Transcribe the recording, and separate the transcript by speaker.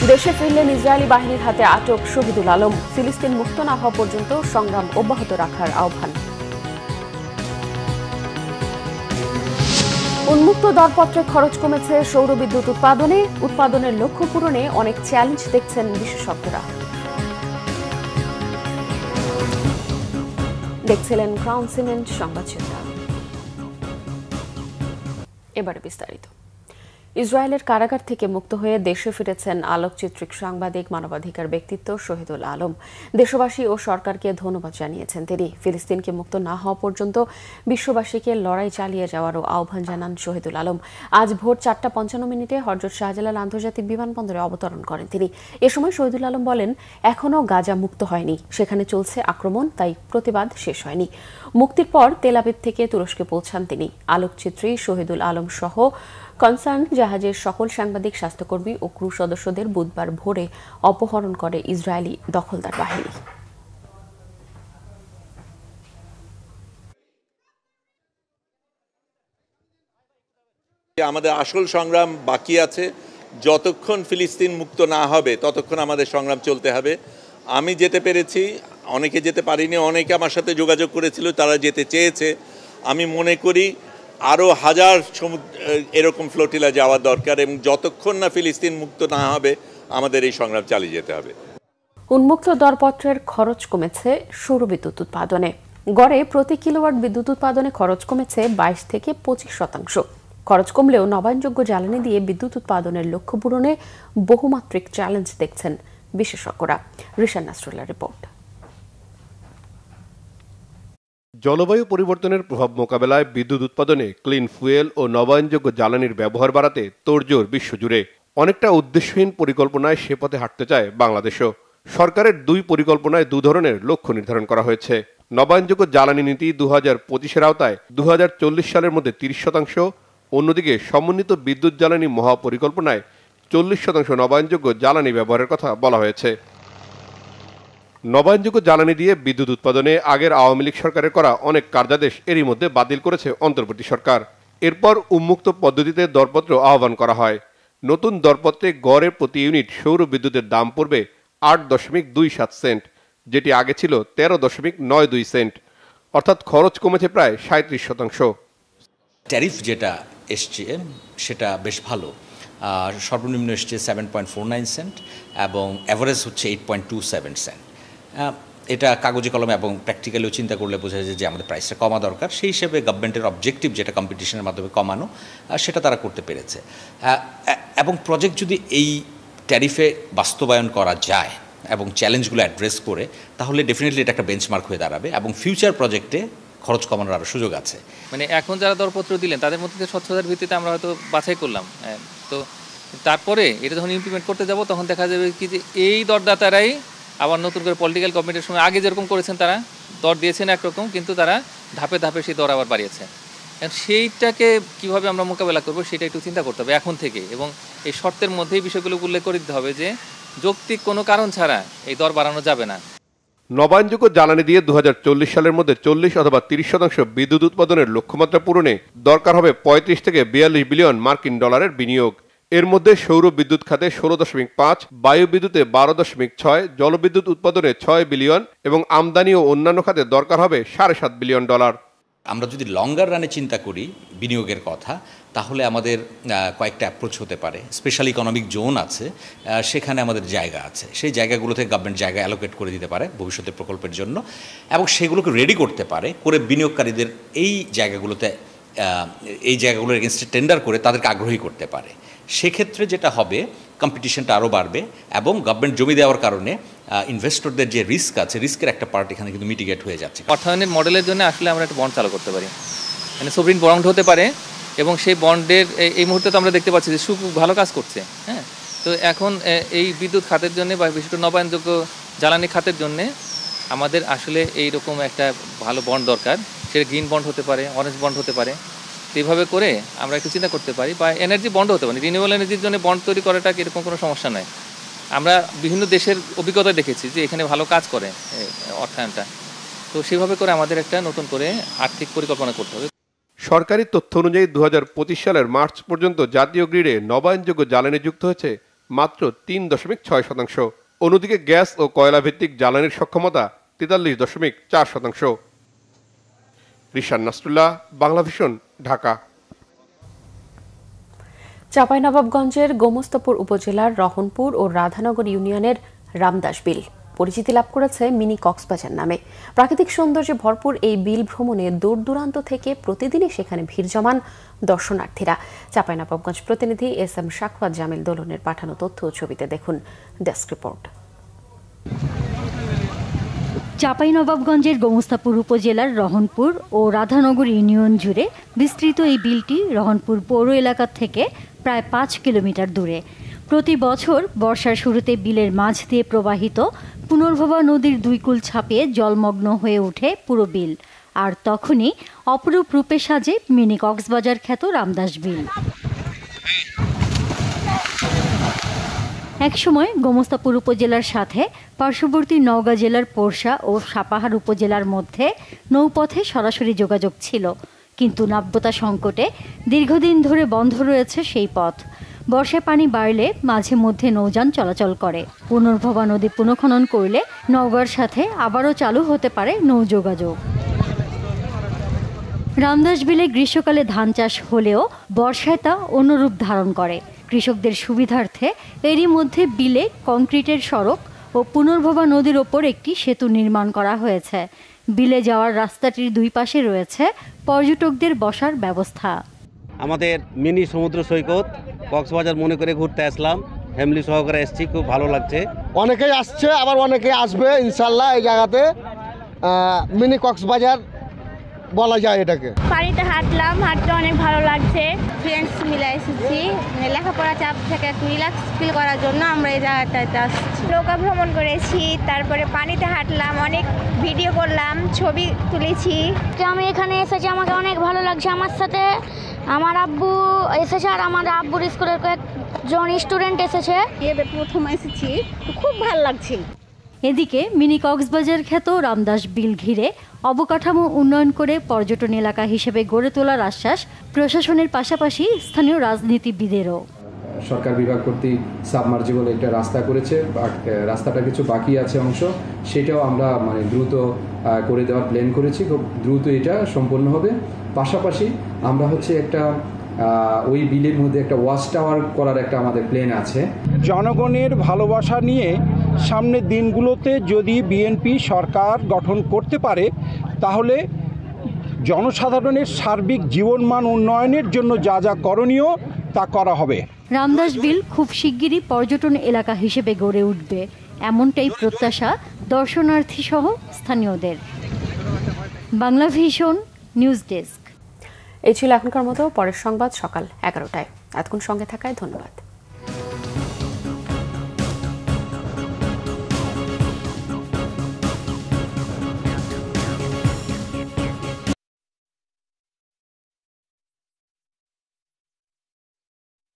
Speaker 1: দেশে ফিরলেন ইসরায়েলি বাহিনীর হাতে আটক শহীদুল আলম। ফিলিস্তিন মুক্ত না হওয়া পর্যন্ত সংগ্রাম অব্যাহত রাখার আহ্বান। উন্মুক্ত দরপত্রে খরচ কমেছে সৌর বিদ্যুৎ উৎপাদনে। উৎপাদনের লক্ষ্য পূরণে অনেক চ্যালেঞ্জ দেখছেন বিশেষজ্ঞরা। দেখছিলেন ক্রাউন সিমেন্ট সংবাদ শিরোনাম। এবারে বিস্তারিত। ইসরায়েলের কারাগার থেকে মুক্ত হয়ে দেশে ফিরেছেন আলোকচিত্রী সাংবাদিক মানবাধিকার ব্যক্তিত্ব শহীদুল আলম। দেশবাসী ও সরকারকে ধন্যবাদ জানিয়েছেন তিনি। ফিলিস্তিনকে মুক্ত না হওয়া পর্যন্ত বিশ্ববাসীকে লড়াই চালিয়ে যাওয়ারও আহ্বান জানান শহীদুল আলম। আজ ভোর 4:55 হযরত শাহজালাল আন্তর্জাতিক বিমানবন্দরে অবতরণ করেন তিনি। এ সময় শহীদুল আলম বলেন, এখনও গাজা মুক্ত হয়নি, সেখানে চলছে আক্রমণ, তাই প্রতিবাদ শেষ হয়নি। মুক্তির পর তেল আবিব থেকে তুরস্কে পৌঁছান তিনি। আলোকচিত্রী শহীদুল আলম সহ কনসার্ন জাহাজের সকল সাংবাদিক, স্বাস্থ্যকর্মী ও ক্রু সদস্যদের বুধবার ভোরে অপহরণ করে ইসরায়েলি দখলদার বাহিনী।
Speaker 2: আমাদের আসল সংগ্রাম বাকি আছে। যতক্ষণ ফিলিস্তিন মুক্ত না হবে ততক্ষণ আমাদের সংগ্রাম চলতে হবে। আমি যেতে পেরেছি, অনেকে যেতে পারিনি, অনেকে আমার সাথে যোগাযোগ করেছিল, তারা যেতে চেয়েছে। আমি মনে করি আরও হাজার এরকম ফ্লোটিলা যাওয়া দরকার, এবং যতক্ষণ না ফিলিস্তিন মুক্ত না হবে আমাদের এই সংগ্রাম চালিয়ে যেতে হবে।
Speaker 1: উন্মুক্ত দরপত্রের খরচ কমেছে সৌর বিদ্যুৎ উৎপাদনে। গড়ে প্রতি কিলোওয়াট বিদ্যুৎ উৎপাদনে খরচ কমেছে 22 থেকে 25%। খরচ কমলেও নবায়নযোগ্য জ্বালানি দিয়ে বিদ্যুৎ উৎপাদনের লক্ষ্য পূরণে বহুমাত্রিক চ্যালেঞ্জ দেখছেন বিশেষজ্ঞরা। রিশান নাসরুল্লাহর রিপোর্ট।
Speaker 3: জলবায়ু পরিবর্তনের প্রভাব মোকাবেলায় বিদ্যুৎ উৎপাদনে ক্লিন ফুয়েল ও নবায়নযোগ্য জ্বালানির ব্যবহার বাড়াতে তোড়জোড় বিশ্বজুড়ে। অনেকটা উদ্দেশ্যহীন পরিকল্পনায় সে পথে হাঁটতে চায় বাংলাদেশও। সরকারের দুই পরিকল্পনায় দু ধরনের লক্ষ্য নির্ধারণ করা হয়েছে। নবায়নযোগ্য জ্বালানি নীতি 2025-এর আওতায় 2040 সালের মধ্যে 30%, অন্যদিকে সমন্বিত বিদ্যুৎ জ্বালানি মহাপরিকল্পনায় 40% নবায়নযোগ্য জ্বালানি ব্যবহারের কথা বলা হয়েছে। নবায়নযোগ্য জ্বালানি দিয়ে বিদ্যুৎ উৎপাদনে আগের আওয়ামী লীগ সরকারের করা অনেক কার্যাদেশ এরই মধ্যে বাতিল করেছে অন্তর্বর্তী সরকার। এরপর উন্মুক্ত পদ্ধতিতে দরপত্র আহ্বান করা হয়। নতুন দরপত্রে গড়ে প্রতি ইউনিট সৌর বিদ্যুতের দাম পড়বে 8.27 সেন্ট, যেটি আগে ছিল 13.92 সেন্ট, অর্থাৎ খরচ কমেছে প্রায় 37%।
Speaker 4: ট্যারিফ যেটা এসছে সেটা বেশ ভালো। সর্বনিম্ন এসছে 7.49 সেন্ট এবং অ্যাভারেজ হচ্ছে 8.27 সেন্ট। এটা কাগজে কলমে এবং প্র্যাকটিক্যালিও চিন্তা করলে বোঝা যায় যে আমাদের প্রাইসটা কমা দরকার। সেই হিসেবে গভর্নমেন্টের অবজেক্টিভ যেটা কম্পিটিশনের মাধ্যমে কমানো, সেটা তারা করতে পেরেছে। এবং প্রজেক্ট যদি এই ট্যারিফে বাস্তবায়ন করা যায় এবং চ্যালেঞ্জগুলো অ্যাড্রেস করে, তাহলে ডেফিনেটলি এটা একটা বেঞ্চমার্ক হয়ে দাঁড়াবে এবং ফিউচার প্রজেক্টে খরচ কমানোর আরও সুযোগ আছে।
Speaker 5: মানে এখন যারা দরপত্র দিলেন তাদের মধ্যে স্বচ্ছতার ভিত্তিতে আমরা হয়তো বাছাই করলাম, তো তারপরে এটা যখন ইমপ্লিমেন্ট করতে যাব তখন দেখা যাবে কি যে এই দরদাতারাই আবার নতুন করে পলিটিক্যাল গভর্নমেন্টের সময় আগে যেরকম করেছেন তারা দর দিয়েছেন একরকম, কিন্তু তারা ধাপে ধাপে সেই দর আবার বাড়িয়েছে। সেইটাকে কিভাবে আমরা মোকাবেলা করবো সেটা একটু চিন্তা করতে হবে এখন থেকে, এবং এই শর্তের মধ্যেই বিষয়গুলো উল্লেখ করে দিতে হবে যে যৌক্তিক কোনো কারণ ছাড়া এই দর বাড়ানো যাবে না।
Speaker 3: নবায়নযোগ্য জ্বালানি দিয়ে 2040 সালের মধ্যে 40 অথবা 30% বিদ্যুৎ উৎপাদনের লক্ষ্যমাত্রা পূরণে দরকার হবে 35 থেকে 42 বিলিয়ন মার্কিন ডলারের বিনিয়োগ। এর মধ্যে সৌর বিদ্যুৎ খাতে 16.5, বায়ু বিদ্যুতে 12.6, জলবিদ্যুৎ উৎপাদনে 6 বিলিয়ন এবং আমদানি ও অন্যান্য খাতে দরকার হবে 7.5 বিলিয়ন ডলার।
Speaker 4: আমরা যদি লঙ্গার রানে চিন্তা করি বিনিয়োগের কথা, তাহলে আমাদের কয়েকটা অ্যাপ্রোচ হতে পারে। স্পেশাল ইকোনমিক জোন আছে, সেখানে আমাদের জায়গা আছে, সেই জায়গাগুলোতে গভর্নমেন্ট জায়গা অ্যালোকেট করে দিতে পারে ভবিষ্যতের প্রকল্পের জন্য, এবং সেগুলোকে রেডি করতে পারে করে বিনিয়োগকারীদের এই জায়গাগুলোর এগেনস্টে টেন্ডার করে তাদেরকে আগ্রহী করতে পারে। সেক্ষেত্রে যেটা হবে, কম্পিটিশনটা আরও বাড়বে এবং গভর্নমেন্ট জমি দেওয়ার কারণে ইনভেস্টরদের যে রিস্ক আছে, রিস্কের একটা পার্ট এখানে কিন্তু মিটিগেট হয়ে যাচ্ছে।
Speaker 5: অর্থায়নের মডেলের জন্য আসলে আমরা একটা বন্ড চালু করতে পারি, মানে সভরিন বন্ড হতে পারে, এবং সেই বন্ডের এই মুহূর্তে তো আমরা দেখতে পাচ্ছি যে খুব ভালো কাজ করছে। তো এখন এই বিদ্যুৎ খাতের জন্য বা বিশেষ করে নবায়নযোগ্য জ্বালানি খাতের জন্য আমাদের আসলে এইরকম একটা ভালো বন্ড দরকার। সেটা গ্রিন বন্ড হতে পারে, অরেঞ্জ বন্ড হতে পারে। এইভাবে করে আমরা একটু চিন্তা করতে পারি, বা এনার্জি বন্ড হতে পারে। রিনিউয়েবল এনার্জির জন্য বন্ড তৈরি করাটা এরকম কোনো সমস্যা নয়। আমরা বিভিন্ন দেশের অভিজ্ঞতা দেখেছি যে এখানে ভালো কাজ করে অর্থায়নটা। তো সেভাবে করে আমাদের একটা নতুন করে আর্থিক পরিকল্পনা করতে হবে।
Speaker 3: সরকারি তথ্য অনুযায়ী 2025 সালের মার্চ পর্যন্ত জাতীয় গ্রিডে নবায়নযোগ্য জ্বালানি যুক্ত হয়েছে মাত্র 3.6%। অন্যদিকে গ্যাস ও কয়লা ভিত্তিক জ্বালানির সক্ষমতা 43.4%। রিশান নাসরুল্লাহ, বাংলাভিশন, ঢাকা।
Speaker 1: চাঁপাইনবাবগঞ্জের গোমস্তাপুর উপজেলার রহনপুর ও রাধানগর ইউনিয়নের রামদাস বিল পরিচিতি লাভ করেছে মিনি কক্সবাজার নামে। প্রাকৃতিক সৌন্দর্যে ভরপুর এই বিল ভ্রমণে দূর দূরান্ত থেকে প্রতিদিনই সেখানে ভিড় জমান দর্শনার্থীরা। চাঁপাইনবাবগঞ্জ প্রতিনিধি SM শাকওয়াত জামিল দোলনের পাঠানো তথ্য ও ছবিতে দেখুন ডেস্ক রিপোর্ট।
Speaker 6: চাঁপাইনবাবগঞ্জের গোমস্তাপুর উপজেলার রহনপুর ও রাধানগর ইউনিয়ন জুড়ে বিস্তৃত এই বিলটি রহনপুর পৌর এলাকা থেকে প্রায় 5 কিলোমিটার দূরে। প্রতি বছর বর্ষার শুরুতে বিলের মাঝ দিয়ে প্রবাহিত পুনর্ভবা নদীর দুই কূল ছাপিয়ে জলমগ্ন হয়ে ওঠে পুরো বিল, আর তখনই অপরূপ রূপে সাজে মিনি কক্সবাজার খ্যাত রামদাস বিল। একসময় গোমস্তাপুর উপজেলার সাথে পার্শ্ববর্তী নওগাঁ জেলার পোরশা ও সাপাহার উপজেলার মধ্যে নৌপথে সরাসরি যোগাযোগ ছিল, কিন্তু নাব্যতা সংকটে দীর্ঘদিন ধরে বন্ধ রয়েছে সেই পথ। বর্ষায় পানি বাড়লে মাঝে মধ্যে নৌযান চলাচল করে। পুনর্ভবা নদী পুনঃখনন করলে নওগাঁর সাথে আবারও চালু হতে পারে নৌ যোগাযোগ। রামদাস বিলে গ্রীষ্মকালে ধান চাষ হলেও বর্ষায় তা অন্য রূপ ধারণ করে। কৃষকদের সুবিধার্থে এরই মধ্যে বিলে কংক্রিটের সড়ক ও পুনর্ভবা নদীর ওপর একটি সেতু নির্মাণ করা হয়েছে। বিলে যাওয়ার রাস্তাটির দুই পাশে রয়েছে পর্যটকদের বসার ব্যবস্থা।
Speaker 7: আমাদের মিনি সমুদ্র সৈকত কক্সবাজার মনে করে ঘুরতে আসলাম, ফ্যামিলি সহকারে এসেছি, খুব ভালো লাগছে।
Speaker 8: অনেকেই আসছে, আবার অনেকেই আসবে ইনশাল্লাহ। এই জায়গাতে মিনি কক্সবাজার বলা যায় এটাকে।
Speaker 9: পানিতে হাঁটলাম, হাঁটতে অনেক ভালো লাগছে। ফ্রেন্ডস মিলে এসেছি, লেখাপড়া চাপ থেকে একটু রিল্যাক্স ফিল করার জন্য আমরা এই জায়গাটাতে আসছি। নৌকা ভ্রমণ করেছি, তারপরে পানিতে হাঁটলাম, অনেক ভিডিও করলাম, ছবি তুলেছি।
Speaker 10: আমি এখানে এসেছি, আমাকে অনেক ভালো লাগছে। আমার সাথে আমার আব্বু এসেছে আর আমার আব্বুর স্কুলের কয়েকজন স্টুডেন্ট এসেছে।
Speaker 9: প্রথম এসেছি, খুব ভালো লাগছে।
Speaker 6: এদিকে মিনি কক্সবাজার খ্যাত রামদাস বিল ঘিরে অবকাঠামো উন্নয়ন করে পর্যটন এলাকা হিসেবে গড়ে তোলার আশ্বাস প্রশাসনের পাশাপাশি স্থানীয় রাজনীতিবিদেরও।
Speaker 11: সরকার বিভাগ কর্তৃক সাবমার্জিবল একটা রাস্তা করেছে, রাস্তাটা কিছু বাকি আছে অংশ, সেটাও আমরা দ্রুত করে দেওয়ার প্ল্যান করেছি। খুব দ্রুত এটা সম্পন্ন হবে। পাশাপাশি আমরা একটা ওই বিলের মধ্যে একটা ওয়াচ টাওয়ার করার একটা আমাদের প্ল্যান আছে।
Speaker 12: জনগণের ভালোবাসা নিয়ে সামনের দিনগুলোতে যদি বিএনপি সরকার গঠন করতে পারে, তাহলে জনসাধারণের সার্বিক জীবনমান উন্নয়নের জন্য যা যা করণীয় তা করা হবে।
Speaker 6: রামদাস বিল খুব শিগগিরই পর্যটন এলাকা হিসেবে গড়ে উঠবে, এমনটাই প্রত্যাশা দর্শনার্থী সহ স্থানীয়দের। Banglavision news desk.
Speaker 1: এই ছিল এখনকার মতো। পরের সংবাদ সকাল 11টায়। এতক্ষণ সঙ্গে থাকায় ধন্যবাদ।